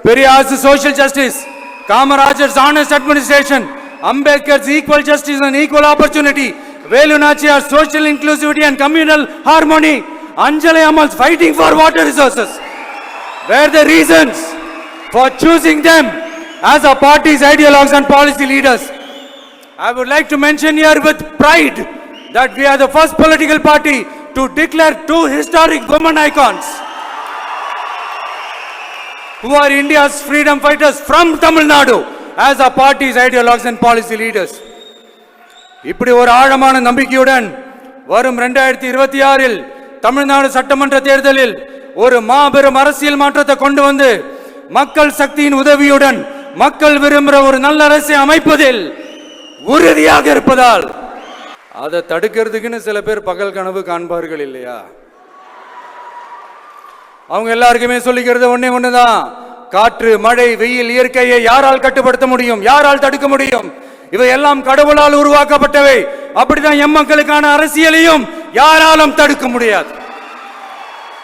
Periyar's social justice, Kamarajar's honest administration, Ambedkar's equal justice and equal opportunity, Velu Nachiyar's social inclusivity and communal harmony, Anjali Ammal's fighting for water resources were the reasons for choosing them as our party's ideologues and policy leaders. I would like to mention here with pride that we are the first political party to declare two historic women icons who are India's freedom fighters from Tamil Nadu as our party's ideologues and policy leaders. இப்படி ஒரு ஆழமான நம்பிக்கையுடன் வரும் 2026இல் தமிழ்நாடு சட்டமன்ற தேர்தலில் ஒரு மாபெரும் அரசியல் மாற்றத்தை கொண்டு வந்து மக்கள் சக்தியின் உதவியுடன் மக்கள் விரும்புகிற ஒரு நல்ல அரசை அமைப்பதில் உறுதியாக இருப்பதால் அதை தடுக்கிறதுக்குன்னு சில பேர் பகல் கனவு காண்பார்கள் இல்லையா? அவங்க எல்லாருக்குமே சொல்லிக்கிறது ஒண்ணுதான், காற்று மழை வெயில் இயற்கையை யாரால் கட்டுப்படுத்த முடியும், யாரால் தடுக்க முடியும்? இவை எல்லாம் கடவுளால் உருவாக்கப்பட்டவை. அப்படிதான் எம் மக்களுக்கான அரசியலையும் யாராலும் தடுக்க முடியாது.